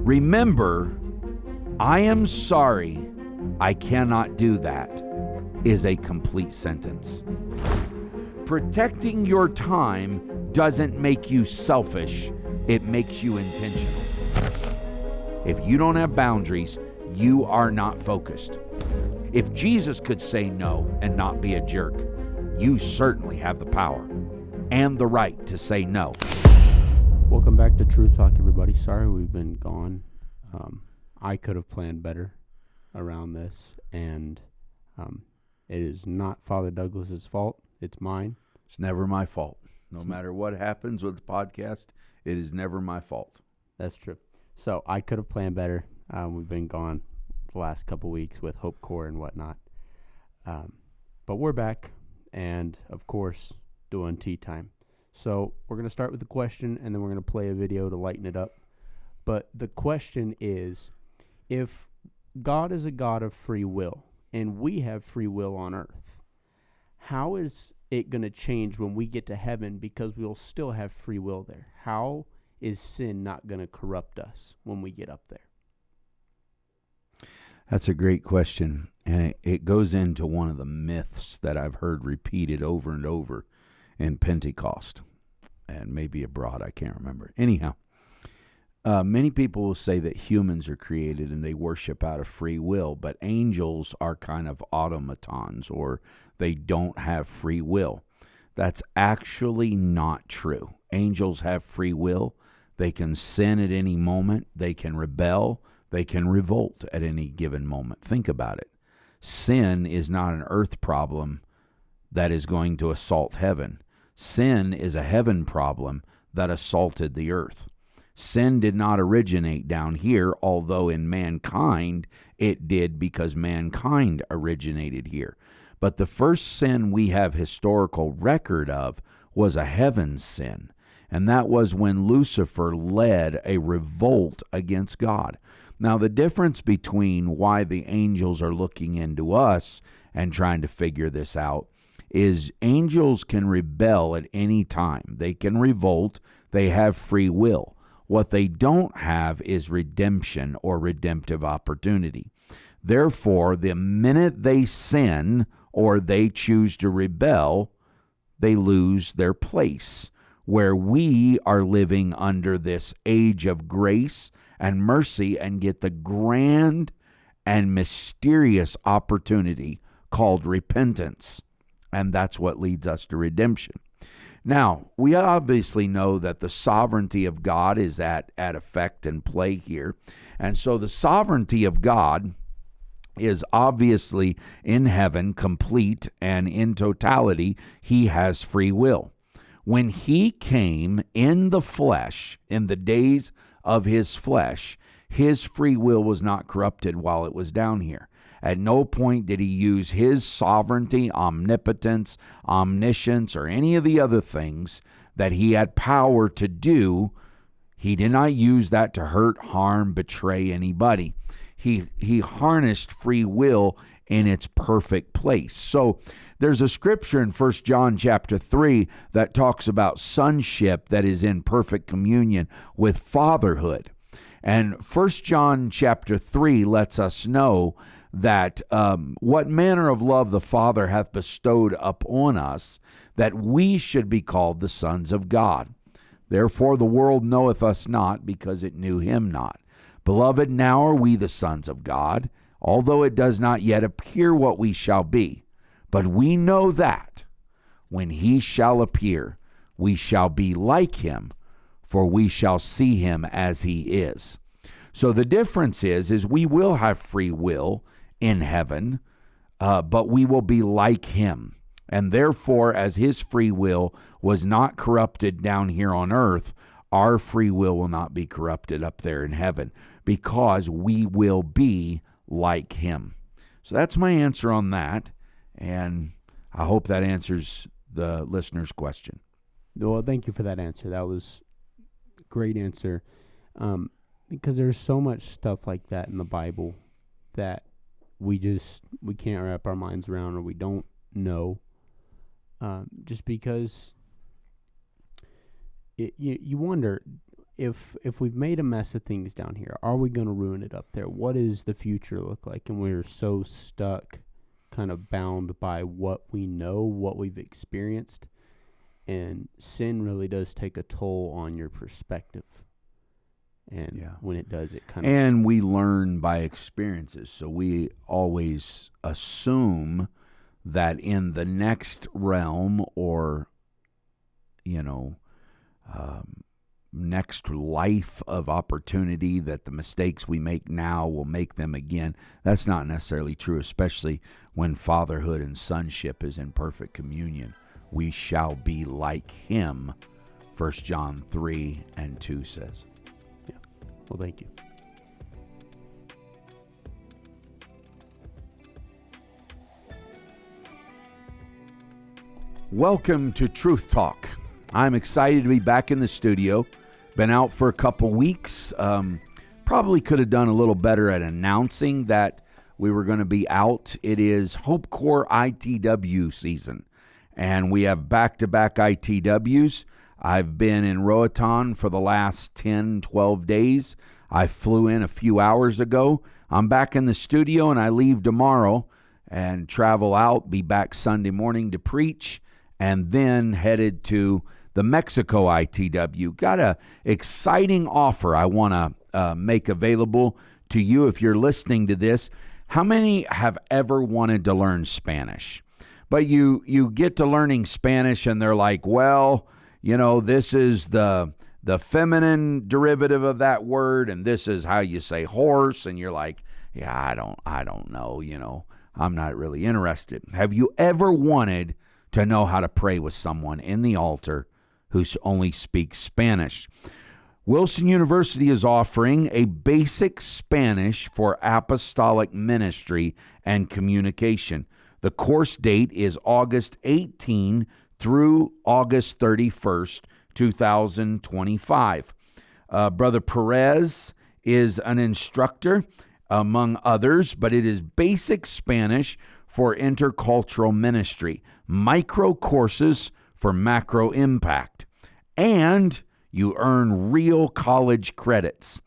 Remember, I am sorry, I cannot do that, is a complete sentence. Protecting your time doesn't make you selfish, it makes you intentional. If you don't have boundaries, you are not focused. If Jesus could say no and not be a jerk, you certainly have the power and the right to say no. Welcome back to Truth Talk, everybody. Sorry we've been gone. I could have planned better around this, and it is not Father Douglas's fault. It's mine. It's never my fault. No matter what happens with the podcast, it is never my fault. That's true. So I could have planned better. We've been gone the last couple weeks with Hope Corps and whatnot. But we're back, and of course, doing tea time. So we're going to start with the question, and then we're going to play a video to lighten it up. But the question is, if God is a God of free will, and we have free will on earth, how is it going to change when we get to heaven, because we'll still have free will there? How is sin not going to corrupt us when we get up there? That's a great question, and it goes into one of the myths that I've heard repeated over and over in Pentecost, and maybe abroad, I can't remember. Anyhow, many people will say that humans are created and they worship out of free will, but angels are kind of automatons, or they don't have free will. That's actually not true. Angels have free will. They can sin at any moment. They can rebel. They can revolt at any given moment. Think about it. Sin is not an earth problem that is going to assault heaven. Sin is a heaven problem that assaulted the earth. Sin did not originate down here, although in mankind it did, because mankind originated here. But the first sin we have historical record of was a heaven sin, and that was when Lucifer led a revolt against God. Now, the difference between why the angels are looking into us and trying to figure this out is angels can rebel at any time. They can revolt. They have free will. What they don't have is redemption or redemptive opportunity. Therefore, the minute they sin or they choose to rebel, they lose their place, where we are living under this age of grace and mercy and get the grand and mysterious opportunity called repentance. And that's what leads us to redemption. Now, we obviously know that the sovereignty of God is at effect and play here. And so the sovereignty of God is obviously in heaven, complete, and in totality, he has free will. When he came in the flesh, in the days of his flesh, his free will was not corrupted while it was down here. At no point did he use his sovereignty, omnipotence, omniscience, or any of the other things that he had power to do. He did not use that to hurt, harm, betray anybody. He harnessed free will in its perfect place. So there's a scripture in 1 John chapter 3 that talks about sonship that is in perfect communion with fatherhood. And 1 John chapter 3 lets us know that what manner of love the Father hath bestowed upon us, that we should be called the sons of God. Therefore the world knoweth us not, because it knew him not. Beloved, now are we the sons of God, although it does not yet appear what we shall be. But we know that when he shall appear, we shall be like him, for we shall see him as he is. So the difference is we will have free will in heaven, but we will be like him. And therefore, as his free will was not corrupted down here on earth, our free will not be corrupted up there in heaven, because we will be like him. So that's my answer on that, and I hope that answers the listener's question. Well, thank you for that answer. That was a great answer, because there's so much stuff like that in the Bible that we can't wrap our minds around, or we don't know, just because you wonder, if we've made a mess of things down here, are we going to ruin it up there? What does the future look like? And we're so stuck, kind of bound by what we know, what we've experienced. And sin really does take a toll on your perspective. And when it does, it kind of... And we learn by experiences. So we always assume that in the next realm or, next life of opportunity, that the mistakes we make now will make them again. That's not necessarily true, especially when fatherhood and sonship is in perfect communion. We shall be like him, 1 John 3:2 says. Yeah. Well, thank you. Welcome to Truth Talk. I'm excited to be back in the studio. Been out for a couple weeks. Probably could have done a little better at announcing that we were going to be out. It is Hope Corps ITW season, and we have back-to-back ITWs. I've been in Roatan for the last 10, 12 days. I flew in a few hours ago. I'm back in the studio, and I leave tomorrow and travel out, be back Sunday morning to preach, and then headed to the Mexico ITW. Got a exciting offer I want to make available to you if you're listening to this. How many have ever wanted to learn Spanish? But you get to learning Spanish and they're like, well, this is the feminine derivative of that word, and this is how you say horse, and you're like, yeah, I don't know, I'm not really interested. Have you ever wanted to know how to pray with someone in the altar who only speaks Spanish? Wilson University is offering a basic Spanish for apostolic ministry and communication. The course date is August 18 through August 31st, 2025. Brother Perez is an instructor, among others, but it is basic Spanish for intercultural ministry, micro courses for macro impact, and you earn real college credits.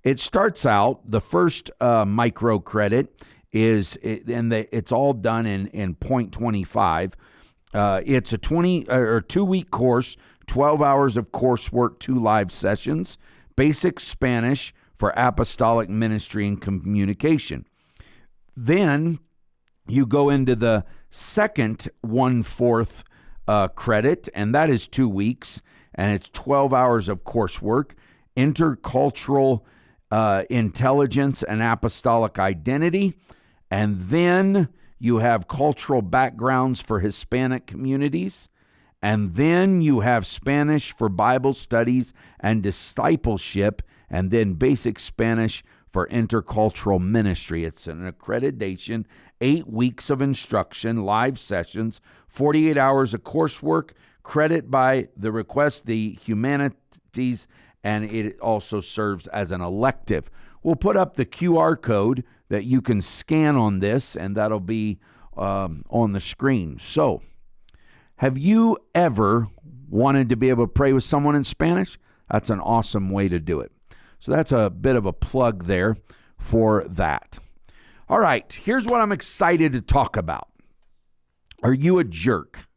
It starts out, the first micro credit it's all done in 0.25. It's a 2-week course, 12 hours of coursework, 2 live sessions, basic Spanish for apostolic ministry and communication. Then you go into the second 1/4 credit, and that is 2 weeks, and it's 12 hours of coursework, intercultural intelligence and apostolic identity. And then you have cultural backgrounds for Hispanic communities. And then you have Spanish for Bible studies and discipleship, and then basic Spanish for intercultural ministry. It's an accreditation, 8 weeks of instruction, live sessions, 48 hours of coursework, credit by the request, the humanities, and it also serves as an elective. We'll put up the QR code that you can scan on this, and that'll be on the screen. So, have you ever wanted to be able to pray with someone in Spanish? That's an awesome way to do it. So that's a bit of a plug there for that. All right, here's what I'm excited to talk about. Are you a jerk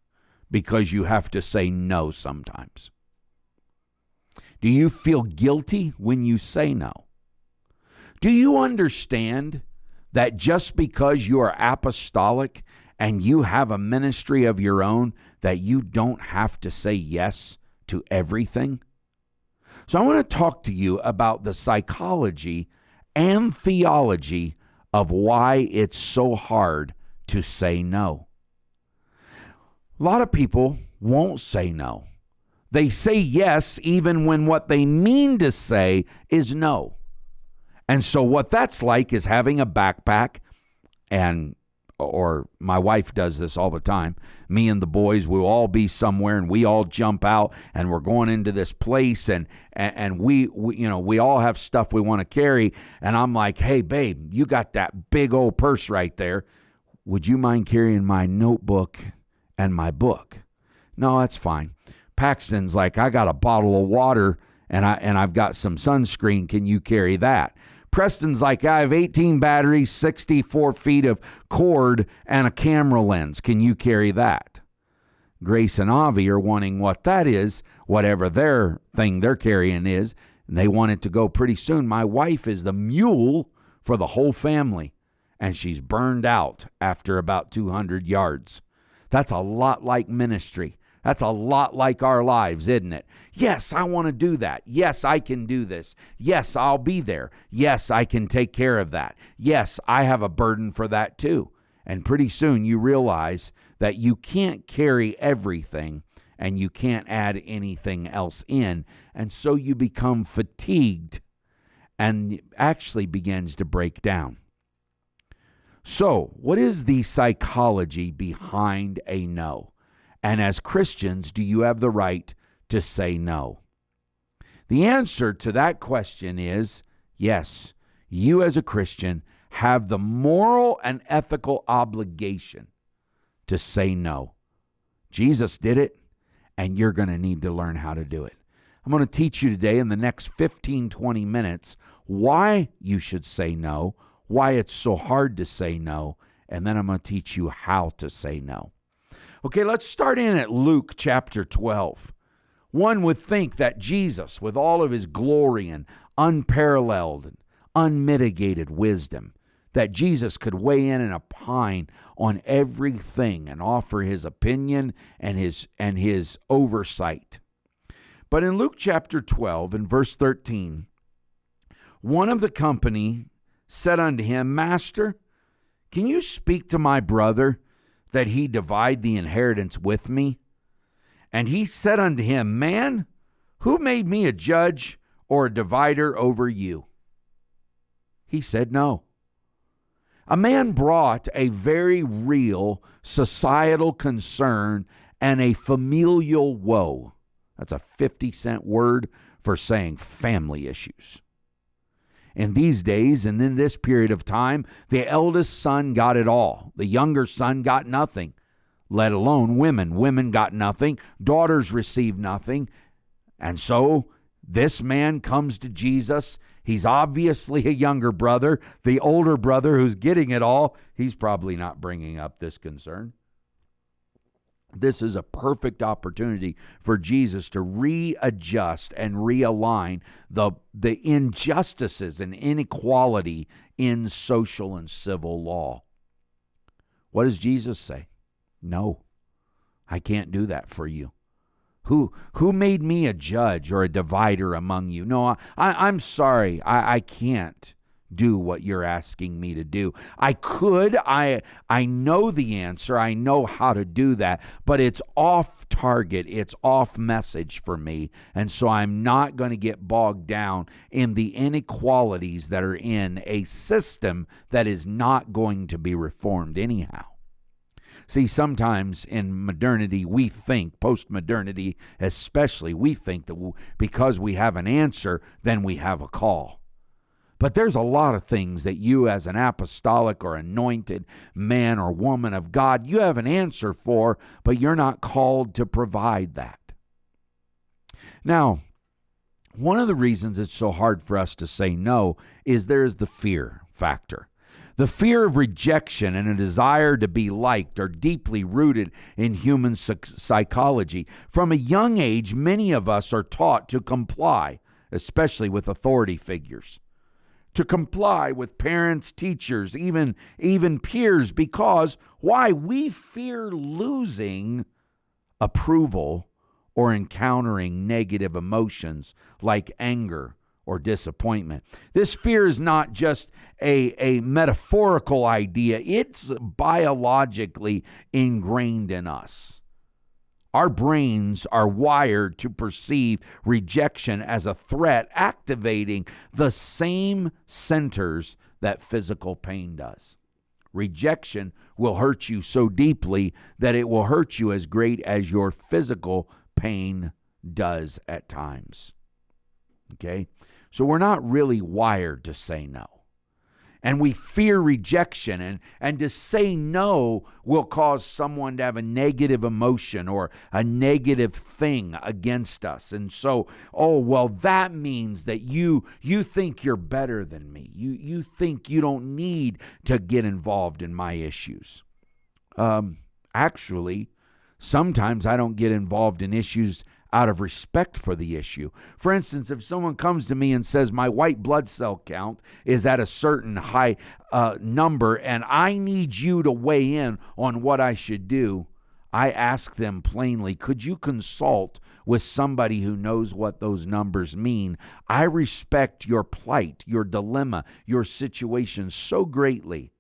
because you have to say no sometimes? Do you feel guilty when you say no? Do you understand that just because you are apostolic and you have a ministry of your own, that you don't have to say yes to everything? So I want to talk to you about the psychology and theology of why it's so hard to say no. A lot of people won't say no. They say yes even when what they mean to say is no. And so what that's like is having a backpack, or my wife does this all the time. Me and the boys will all be somewhere, and we all jump out, and we're going into this place, and we all have stuff we want to carry. And I'm like, hey, babe, you got that big old purse right there. Would you mind carrying my notebook and my book? No, that's fine. Paxton's like, I got a bottle of water and I've got some sunscreen. Can you carry that? Preston's like, I have 18 batteries, 64 feet of cord, and a camera lens. Can you carry that? Grace and Avi are wanting what that is, whatever their thing they're carrying is, and they want it to go pretty soon. My wife is the mule for the whole family, and she's burned out after about 200 yards. That's a lot like ministry. That's a lot like our lives, isn't it? Yes, I want to do that. Yes, I can do this. Yes, I'll be there. Yes, I can take care of that. Yes, I have a burden for that too. And pretty soon you realize that you can't carry everything and you can't add anything else in. And so you become fatigued and actually begins to break down. So, what is the psychology behind a no? And as Christians, do you have the right to say no? The answer to that question is yes. You as a Christian have the moral and ethical obligation to say no. Jesus did it, and you're going to need to learn how to do it. I'm going to teach you today in the next 15, 20 minutes why you should say no, why it's so hard to say no, and then I'm going to teach you how to say no. Okay, let's start in at Luke chapter 12. One would think that Jesus, with all of his glory and unparalleled and unmitigated wisdom, that Jesus could weigh in and opine on everything and offer his opinion and his oversight. But in Luke chapter 12 and verse 13, one of the company said unto him, Master, can you speak to my brother that he divide the inheritance with me? And he said unto him, Man, who made me a judge or a divider over you? He said, No. A man brought a very real societal concern and a familial woe. That's a 50-cent word for saying family issues. In these days and in this period of time, the eldest son got it all. The younger son got nothing, let alone women. Women got nothing. Daughters received nothing. And so this man comes to Jesus. He's obviously a younger brother. The older brother who's getting it all, he's probably not bringing up this concern. This is a perfect opportunity for Jesus to readjust and realign the injustices and inequality in social and civil law. What does Jesus say? No, I can't do that for you. Who made me a judge or a divider among you? No, I'm sorry. I can't do what you're asking me to do. I could. I know the answer. I know how to do that, but it's off target. It's off message for me. And so I'm not going to get bogged down in the inequalities that are in a system that is not going to be reformed anyhow. See, sometimes in modernity, we think, post-modernity especially, we think that because we have an answer, then we have a call. But there's a lot of things that you as an apostolic or anointed man or woman of God, you have an answer for, but you're not called to provide that. Now, one of the reasons it's so hard for us to say no is there's the fear factor. The fear of rejection and a desire to be liked are deeply rooted in human psychology. From a young age, many of us are taught to comply, especially with authority figures. To comply with parents, teachers, even peers, because why? We fear losing approval or encountering negative emotions like anger or disappointment. This fear is not just a metaphorical idea. It's biologically ingrained in us. Our brains are wired to perceive rejection as a threat, activating the same centers that physical pain does. Rejection will hurt you so deeply that it will hurt you as great as your physical pain does at times. Okay? So we're not really wired to say no. And we fear rejection, and to say no will cause someone to have a negative emotion or a negative thing against us. And so, oh, well, that means that you think you're better than me. You think you don't need to get involved in my issues. Actually, sometimes I don't get involved in issues out of respect for the issue. For instance, if someone comes to me and says my white blood cell count is at a certain high number and I need you to weigh in on what I should do, I ask them plainly, could you consult with somebody who knows what those numbers mean? I respect your plight, your dilemma, your situation so greatly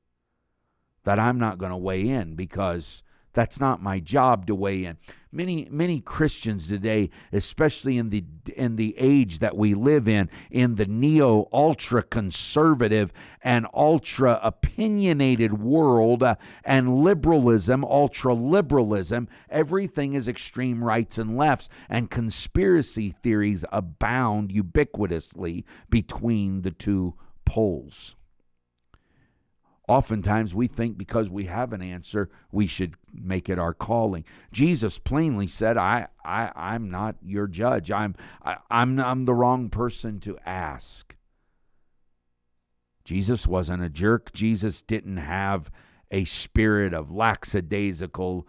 that I'm not going to weigh in, because that's not my job to weigh in. Many Christians today, especially in the age that we live in the neo-ultra conservative and ultra opinionated world, and liberalism, ultra liberalism, everything is extreme rights and lefts, and conspiracy theories abound ubiquitously between the two poles. Oftentimes we think because we have an answer, we should make it our calling. Jesus plainly said, I'm not your judge. I'm the wrong person to ask. Jesus wasn't a jerk. Jesus didn't have a spirit of lackadaisical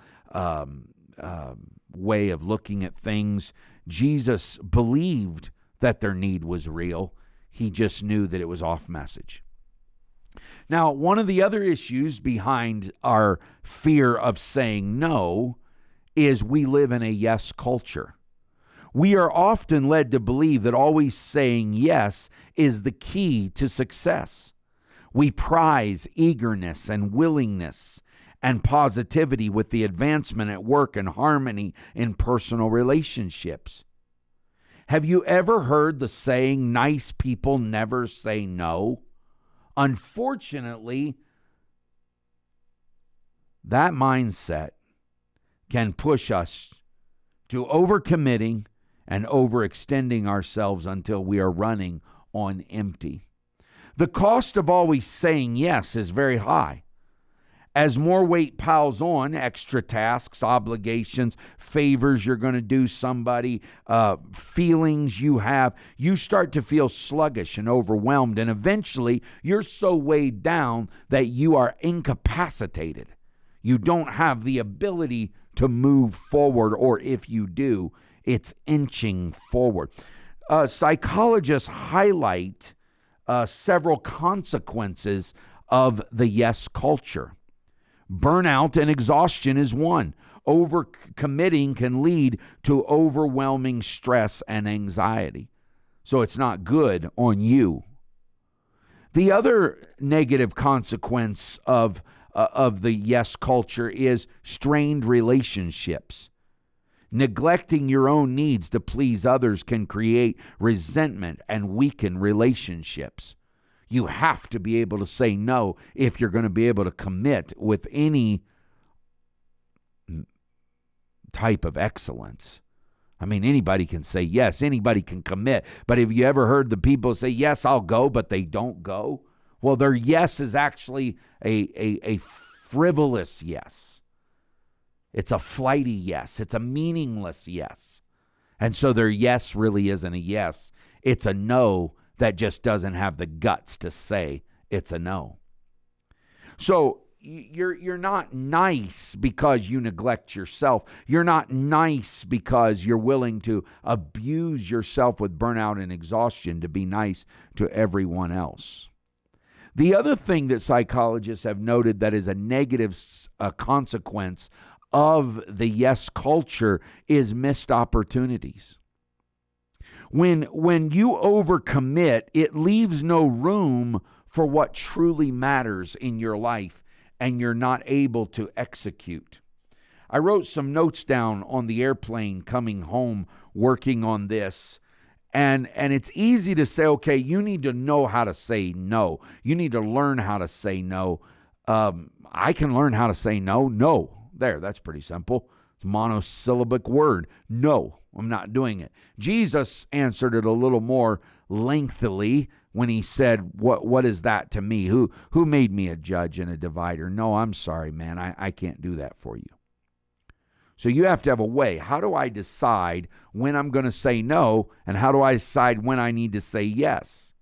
way of looking at things. Jesus believed that their need was real. He just knew that it was off message. Now, one of the other issues behind our fear of saying no is we live in a yes culture. We are often led to believe that always saying yes is the key to success. We prize eagerness and willingness and positivity with the advancement at work and harmony in personal relationships. Have you ever heard the saying, nice people never say no? Unfortunately, that mindset can push us to overcommitting and overextending ourselves until we are running on empty. The cost of always saying yes is very high. As more weight piles on, extra tasks, obligations, favors you're going to do somebody, feelings you have, you start to feel sluggish and overwhelmed. And eventually, you're so weighed down that you are incapacitated. You don't have the ability to move forward, or if you do, it's inching forward. Psychologists highlight several consequences of the yes culture. Burnout and exhaustion is one. Overcommitting can lead to overwhelming stress and anxiety. So it's not good on you. The other negative consequence of the yes culture is strained relationships. Neglecting your own needs to please others can create resentment and weaken relationships. You have to be able to say no if you're going to be able to commit with any type of excellence. I mean, anybody can say yes, anybody can commit. But have you ever heard the people say, yes, I'll go, but they don't go? Well, their yes is actually a frivolous yes. It's a flighty yes. It's a meaningless yes. And so their yes really isn't a yes. It's a no that just doesn't have the guts to say it's a no. So you're not nice because you neglect yourself. You're not nice because you're willing to abuse yourself with burnout and exhaustion to be nice to everyone else. The other thing that psychologists have noted that is a negative consequence of the yes culture is missed opportunities. When you overcommit, it leaves no room for what truly matters in your life, and you're not able to execute. I wrote some notes down on the airplane coming home working on this, and it's easy to say, okay, you need to know how to say no. You need to learn how to say no. I can learn how to say no. No. There, that's pretty simple. It's a monosyllabic word. No, I'm not doing it. Jesus answered it a little more lengthily when he said, what is that to me? Who made me a judge and a divider? No, I'm sorry, man. I can't do that for you. So you have to have a way. How do I decide when I'm going to say no, and how do I decide when I need to say yes?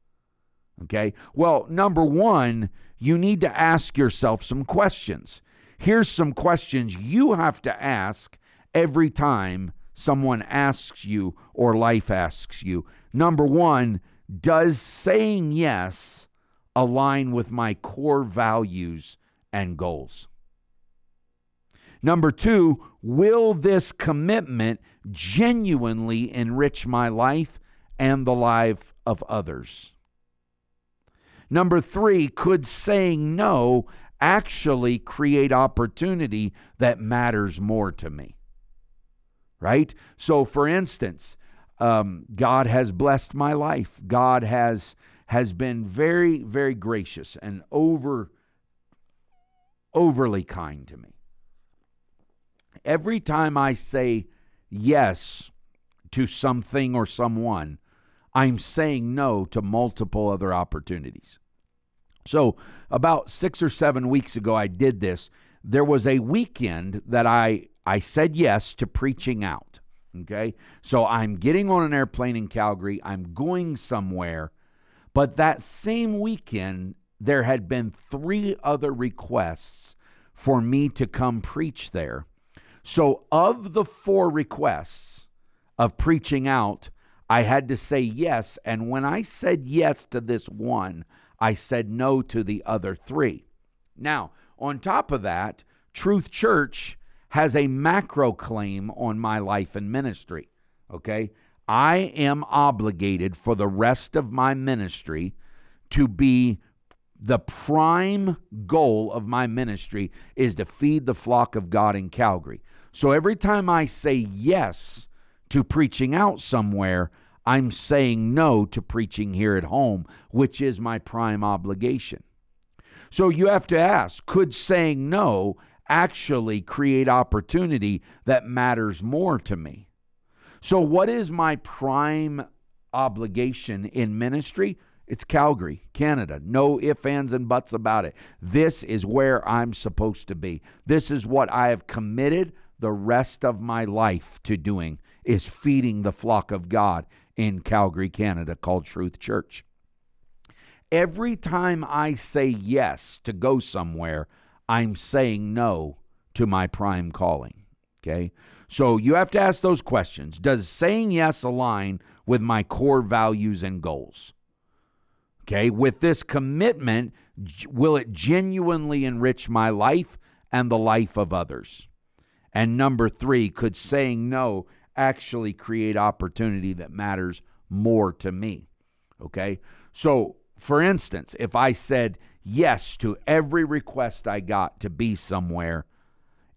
Okay? Well, number one, you need to ask yourself some questions. Here's some questions you have to ask every time someone asks you or life asks you. Number one, does saying yes align with my core values and goals? Number two, will this commitment genuinely enrich my life and the life of others? Number three, could saying no actually create opportunity that matters more to me? Right? So for instance, God has blessed my life. God has been very, very gracious and overly kind to me. Every time I say yes to something or someone, I'm saying no to multiple other opportunities. So about 6 or 7 weeks ago, I did this. There was a weekend that I said yes to preaching out. Okay. So I'm getting on an airplane in Calgary. I'm going somewhere. But that same weekend, there had been 3 other requests for me to come preach there. So of the 4 requests of preaching out, I had to say yes. And when I said yes to this one, I said no to the other 3. Now, on top of that, Truth Church has a macro claim on my life and ministry, okay? I am obligated for the rest of my ministry to be the prime goal of my ministry is to feed the flock of God in Calgary. So every time I say yes to preaching out somewhere, I'm saying no to preaching here at home, which is my prime obligation. So you have to ask, could saying no actually create opportunity that matters more to me? So what is my prime obligation in ministry? It's Calgary, Canada. No ifs, ands, and buts about it. This is where I'm supposed to be. This is what I have committed the rest of my life to doing, is feeding the flock of God in Calgary, Canada, called Truth Church. Every time I say yes to go somewhere, I'm saying no to my prime calling, okay? So you have to ask those questions. Does saying yes align with my core values and goals? Okay, with this commitment, will it genuinely enrich my life and the life of others? And number 3, could saying no actually create opportunity that matters more to me? Okay, so for instance, if I said yes to every request I got to be somewhere,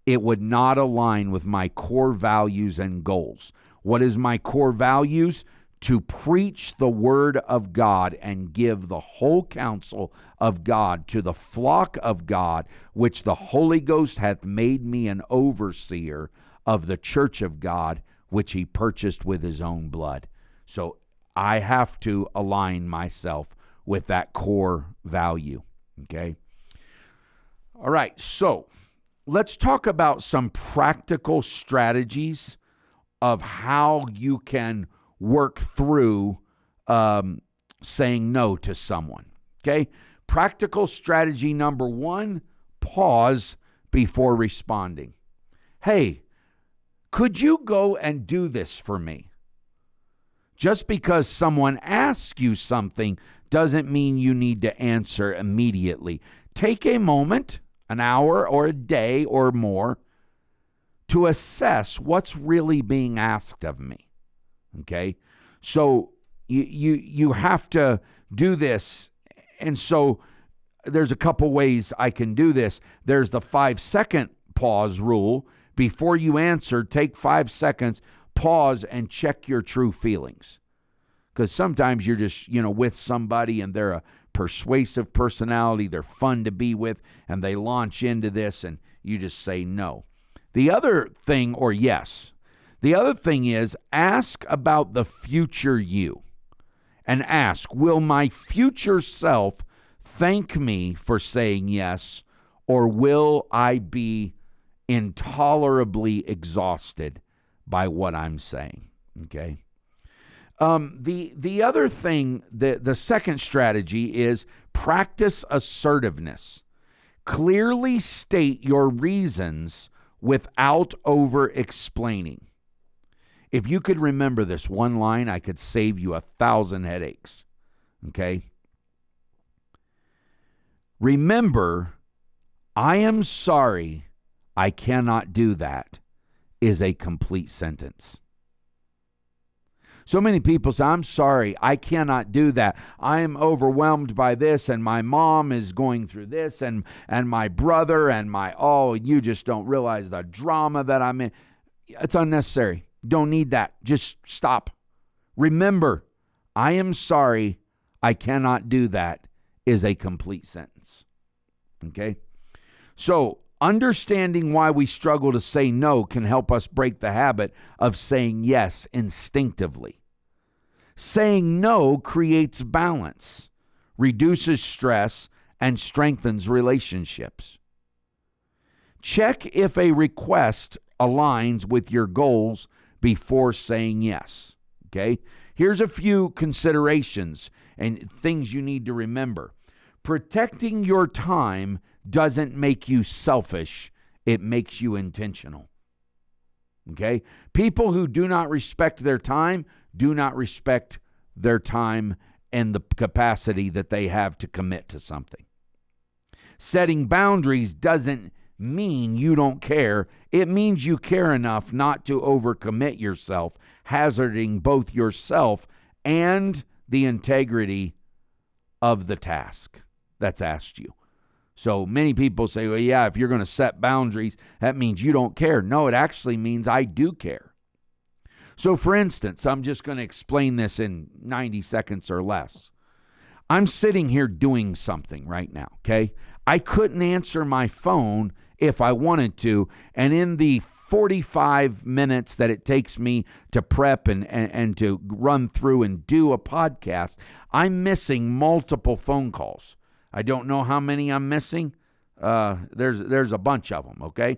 it would not align with my core values and goals. What is my core values? To preach the word of God and give the whole counsel of God to the flock of God, which the Holy Ghost hath made me an overseer of the church of God, which he purchased with his own blood. So I have to align myself with that core value, okay? All right, so let's talk about some practical strategies of how you can work through saying no to someone, okay? Practical strategy number 1, pause before responding. Hey, could you go and do this for me? Just because someone asks you something doesn't mean you need to answer immediately. Take a moment, an hour or a day or more, to assess what's really being asked of me. Okay, so you have to do this. And so there's a couple ways I can do this. There's the 5-second pause rule. Before you answer, take 5 seconds, pause, and check your true feelings. Because sometimes you're just, with somebody and they're a persuasive personality, they're fun to be with, and they launch into this and you just say no. The other thing, or yes. The other thing is ask about the future you and ask, will my future self thank me for saying yes, or will I be intolerably exhausted by what I'm saying? Okay. The other thing, the second strategy is practice assertiveness. Clearly state your reasons without over-explaining. If you could remember this one line, I could save you 1,000 headaches. Okay? Remember, I am sorry, I cannot do that, is a complete sentence. So many people say, I'm sorry, I cannot do that. I am overwhelmed by this, and my mom is going through this, and my brother, and you just don't realize the drama that I'm in. It's unnecessary. Don't need that. Just stop. Remember, I am sorry, I cannot do that, is a complete sentence. Okay? So, understanding why we struggle to say no can help us break the habit of saying yes instinctively. Saying no creates balance, reduces stress, and strengthens relationships. Check if a request aligns with your goals before saying yes. Okay? Here's a few considerations and things you need to remember. Protecting your time doesn't make you selfish. It makes you intentional. Okay? People who do not respect their time do not respect their time and the capacity that they have to commit to something. Setting boundaries doesn't mean you don't care. It means you care enough not to overcommit yourself, hazarding both yourself and the integrity of the task that's asked you. So many people say, well, yeah, if you're going to set boundaries, that means you don't care. No, it actually means I do care. So for instance, I'm just going to explain this in 90 seconds or less. I'm sitting here doing something right now, okay? I couldn't answer my phone if I wanted to, and in the 45 minutes that it takes me to prep and to run through and do a podcast, I'm missing multiple phone calls. I don't know how many I'm missing. There's a bunch of them, okay?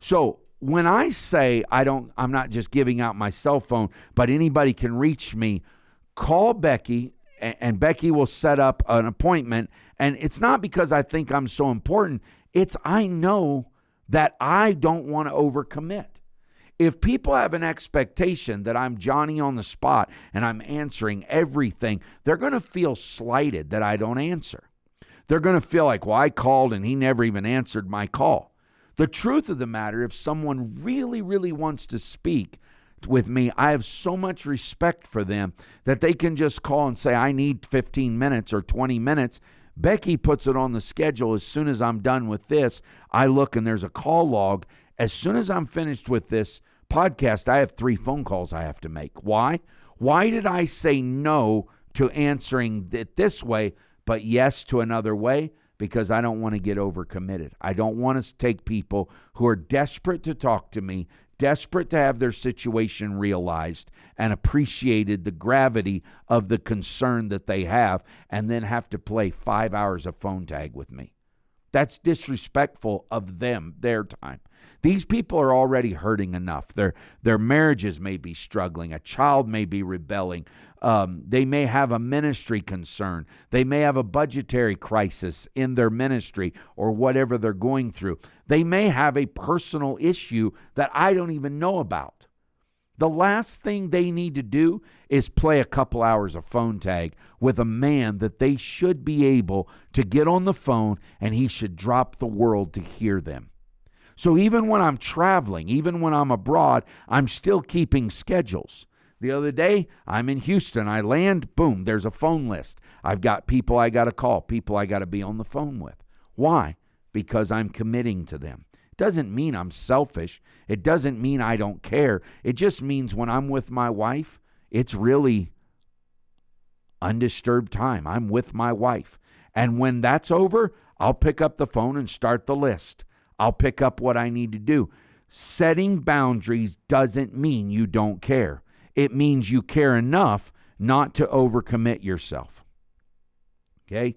So when I say I'm not just giving out my cell phone, but anybody can reach me, call Becky, and Becky will set up an appointment. And it's not because I think I'm so important. It's I know that I don't want to overcommit. If people have an expectation that I'm Johnny on the spot and I'm answering everything, they're going to feel slighted that I don't answer. They're going to feel like, well, I called and he never even answered my call. The truth of the matter, if someone really, really wants to speak with me, I have so much respect for them that they can just call and say, I need 15 minutes or 20 minutes. Becky puts it on the schedule. As soon as I'm done with this, I look and there's a call log. As soon as I'm finished with this podcast, I have 3 phone calls I have to make. Why? Why did I say no to answering it this way, but yes to another way? Because I don't want to get overcommitted. I don't want to take people who are desperate to talk to me, desperate to have their situation realized and appreciated the gravity of the concern that they have, and then have to play 5 hours of phone tag with me. That's disrespectful of them, their time. These people are already hurting enough. Their marriages may be struggling. A child may be rebelling. They may have a ministry concern. They may have a budgetary crisis in their ministry or whatever they're going through. They may have a personal issue that I don't even know about. The last thing they need to do is play a couple hours of phone tag with a man that they should be able to get on the phone and he should drop the world to hear them. So even when I'm traveling, even when I'm abroad, I'm still keeping schedules. The other day, I'm in Houston. I land, boom, there's a phone list. I've got people I got to call, people I got to be on the phone with. Why? Because I'm committing to them. Doesn't mean I'm selfish. It doesn't mean I don't care. It just means when I'm with my wife, it's really undisturbed time. I'm with my wife. And when that's over, I'll pick up the phone and start the list. I'll pick up what I need to do. Setting boundaries doesn't mean you don't care. It means you care enough not to overcommit yourself. Okay?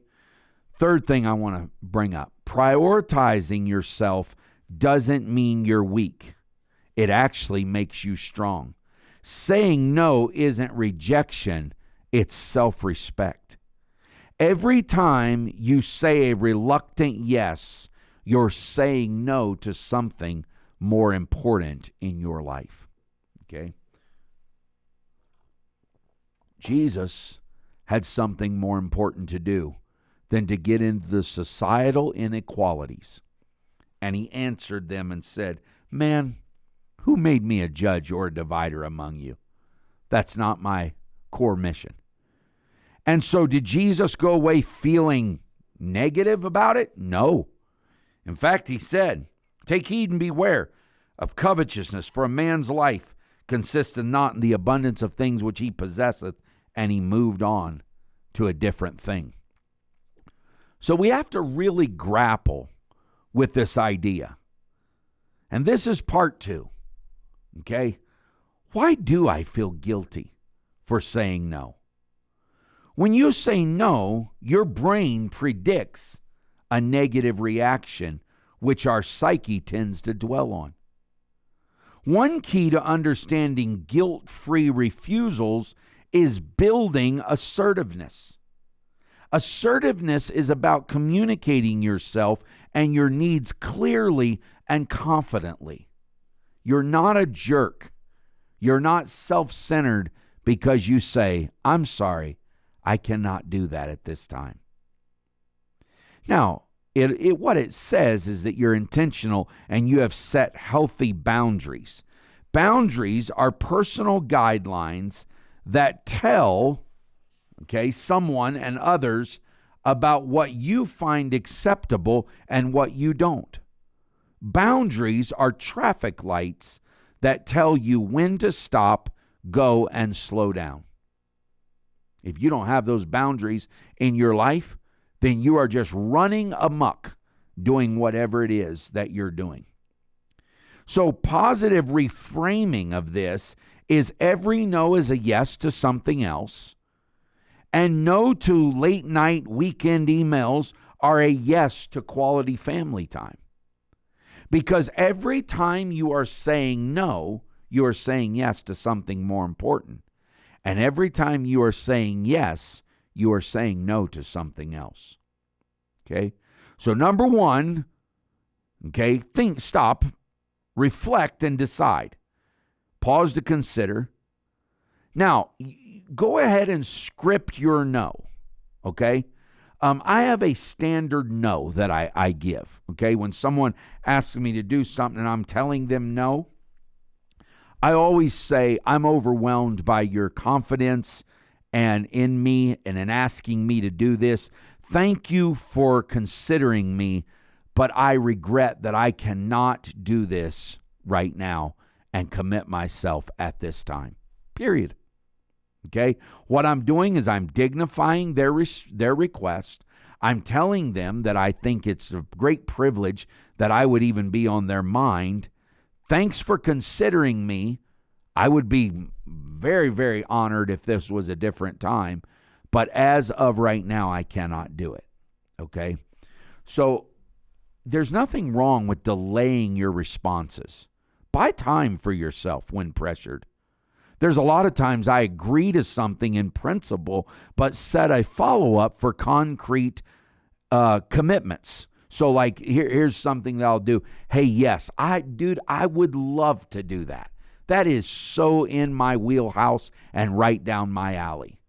Third thing I want to bring up, prioritizing yourself doesn't mean you're weak. It actually makes you strong. Saying no isn't rejection, it's self-respect. Every time you say a reluctant yes, you're saying no to something more important in your life. Okay? Jesus had something more important to do than to get into the societal inequalities. And he answered them and said, "Man, who made me a judge or a divider among you? That's not my core mission." And so did Jesus go away feeling negative about it? No. In fact, he said, "Take heed and beware of covetousness, for a man's life consisteth not in the abundance of things which he possesseth." And he moved on to a different thing. So we have to really grapple with this idea. And this is part 2. Okay? Why do I feel guilty for saying no? When you say no, your brain predicts a negative reaction, which our psyche tends to dwell on. One key to understanding guilt-free refusals is building assertiveness. Assertiveness is about communicating yourself and your needs clearly and confidently. You're not a jerk. You're not self-centered because you say, "I'm sorry, I cannot do that at this time." Now, what it says is that you're intentional and you have set healthy boundaries. Boundaries are personal guidelines that tell, someone and others about what you find acceptable and what you don't. Boundaries are traffic lights that tell you when to stop, go, and slow down. If you don't have those boundaries in your life, then you are just running amok doing whatever it is that you're doing. So positive reframing of this is every no is a yes to something else, and no to late night weekend emails are a yes to quality family time. Because every time you are saying no, you are saying yes to something more important. And every time you are saying yes, you are saying no to something else. Okay? So number 1, think, stop, reflect, and decide. Pause to consider. Now, go ahead and script your no, okay? I have a standard no that I give, okay? When someone asks me to do something and I'm telling them no, I always say, "I'm overwhelmed by your confidence and in me and in asking me to do this. Thank you for considering me, but I regret that I cannot do this right now and commit myself at this time." Period. Okay? What I'm doing is I'm dignifying their request. I'm telling them that I think it's a great privilege that I would even be on their mind. Thanks for considering me. I would be very, very honored if this was a different time. But as of right now, I cannot do it. Okay? So there's nothing wrong with delaying your responses. Buy time for yourself when pressured. There's a lot of times I agree to something in principle, but set a follow-up for concrete commitments. So like, here's something that I'll do. Hey, yes, I would love to do that. That is so in my wheelhouse and right down my alley.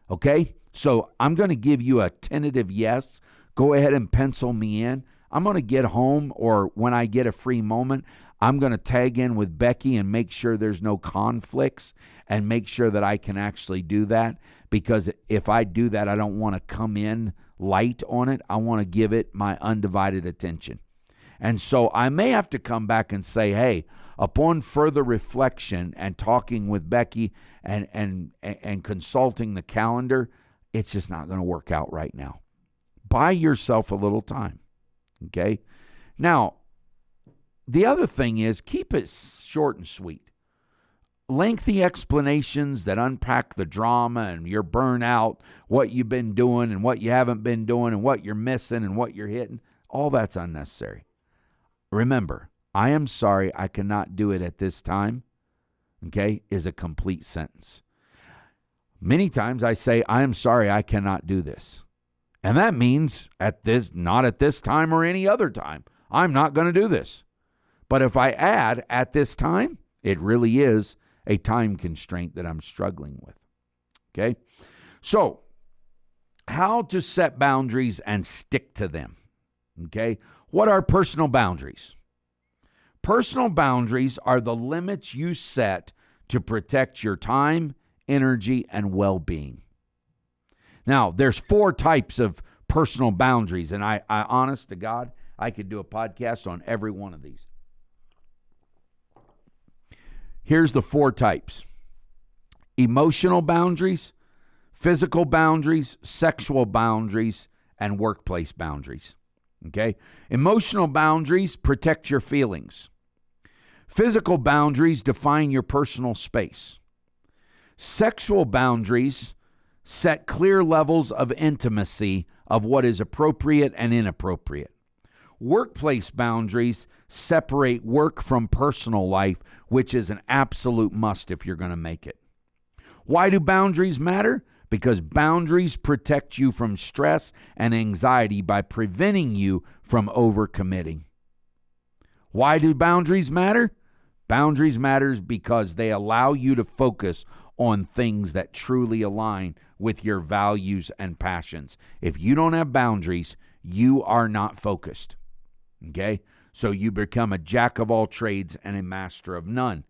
Okay? So I'm going to give you a tentative yes. Go ahead and pencil me in. I'm going to get home, or when I get a free moment, I'm going to tag in with Becky and make sure there's no conflicts and make sure that I can actually do that. Because if I do that, I don't want to come in light on it. I want to give it my undivided attention. And so I may have to come back and say, hey, upon further reflection and talking with Becky and consulting the calendar, it's just not going to work out right now. Buy yourself a little time. Okay? Now, the other thing is keep it short and sweet. lengthy explanations that unpack the drama and your burnout, what you've been doing and what you haven't been doing and what you're missing and what you're hitting, all that's unnecessary. Remember, I am sorry I cannot do it at this time, okay, is a complete sentence. Many times I say, I am sorry I cannot do this. And that means not at this time or any other time. I'm not going to do this. But if I add at this time, it really is a time constraint that I'm struggling with. Okay? So, how to set boundaries and stick to them. Okay? What are personal boundaries? Personal boundaries are the limits you set to protect your time, energy, and well-being. Now, there's 4 types of personal boundaries, and I honest to God, I could do a podcast on every one of these. Here's the 4 types: emotional boundaries, physical boundaries, sexual boundaries, and workplace boundaries. Okay? Emotional boundaries protect your feelings. Physical boundaries define your personal space. Sexual boundaries set clear levels of intimacy of what is appropriate and inappropriate. Workplace boundaries separate work from personal life, which is an absolute must if you're going to make it. Why do boundaries matter? Because boundaries protect you from stress and anxiety by preventing you from overcommitting. Why do boundaries matter? Boundaries matters because they allow you to focus on things that truly align with your values and passions. If you don't have boundaries, you are not focused. Okay? So you become a jack of all trades and a master of none.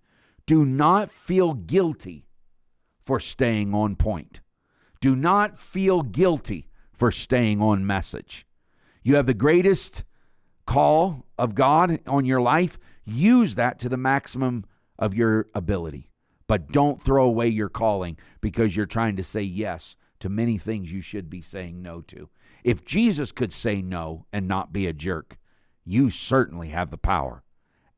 Do not feel guilty for staying on point. Do not feel guilty for staying on message. You have the greatest call of God on your life. Use that to the maximum of your ability. But don't throw away your calling because you're trying to say yes to many things you should be saying no to. If Jesus could say no and not be a jerk, you certainly have the power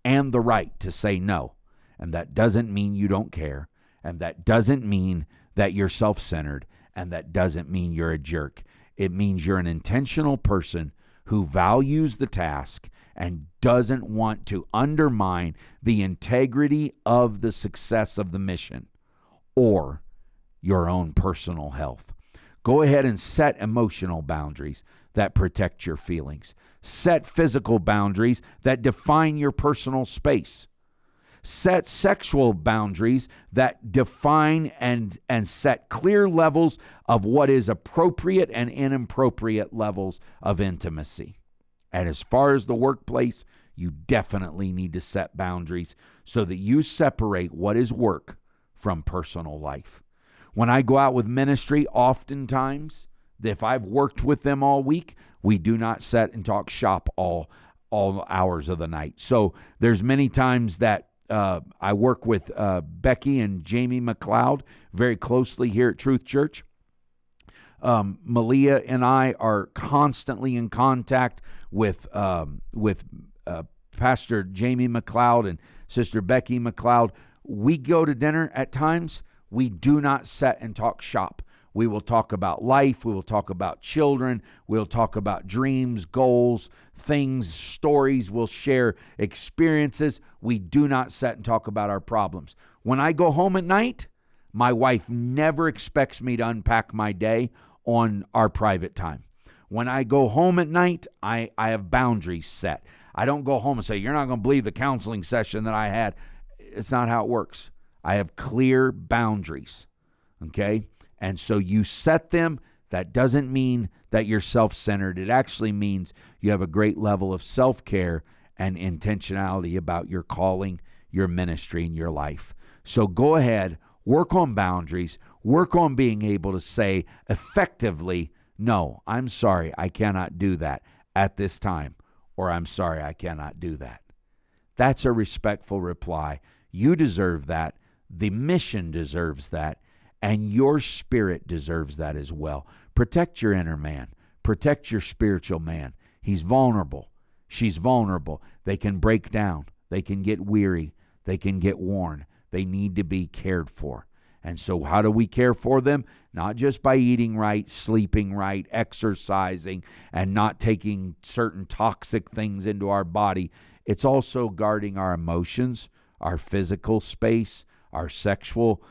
and the right to say no. And that doesn't mean you don't care. And that doesn't mean that you're self-centered. And that doesn't mean you're a jerk. It means you're an intentional person who values the task and doesn't want to undermine the integrity of the success of the mission or your own personal health. Go ahead and set emotional boundaries that protect your feelings. Set physical boundaries that define your personal space. Set sexual boundaries that define and set clear levels of what is appropriate and inappropriate levels of intimacy. And as far as the workplace, you definitely need to set boundaries so that you separate what is work from personal life. When I go out with ministry, oftentimes, if I've worked with them all week, we do not sit and talk shop all hours of the night. So there's many times that I work with Becky and Jamie McLeod very closely here at Truth Church. Malia and I are constantly in contact with Pastor Jamie McLeod and Sister Becky McLeod. We go to dinner at times. We do not sit and talk shop. We will talk about life. We will talk about children. We'll talk about dreams, goals, things, stories. We'll share experiences. We do not sit and talk about our problems. When I go home at night, my wife never expects me to unpack my day on our private time. When I go home at night, I have boundaries set. I don't go home and say, you're not going to believe the counseling session that I had. It's not how it works. I have clear boundaries, okay? And so you set them. That doesn't mean that you're self-centered. It actually means you have a great level of self-care and intentionality about your calling, your ministry, and your life. So go ahead, work on boundaries, work on being able to say effectively, no, I'm sorry, I cannot do that at this time, or I'm sorry, I cannot do that. That's a respectful reply. You deserve that. The mission deserves that. And your spirit deserves that as well. Protect your inner man. Protect your spiritual man. He's vulnerable. She's vulnerable. They can break down. They can get weary. They can get worn. They need to be cared for. And so how do we care for them? Not just by eating right, sleeping right, exercising, and not taking certain toxic things into our body. It's also guarding our emotions, our physical space, our sexual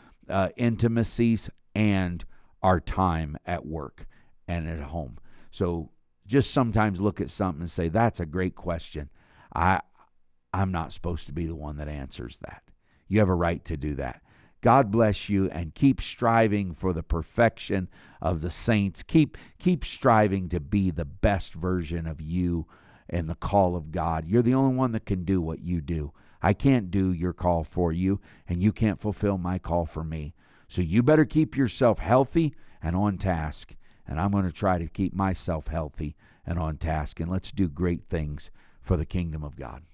intimacies, and our time at work and at home. So just sometimes look at something and say, that's a great question. I'm not supposed to be the one that answers that. You have a right to do that. God bless you, and keep striving for the perfection of the saints. Keep striving to be the best version of you and the call of God. You're the only one that can do what you do. I can't do your call for you, and you can't fulfill my call for me. So you better keep yourself healthy and on task, and I'm going to try to keep myself healthy and on task, and let's do great things for the kingdom of God.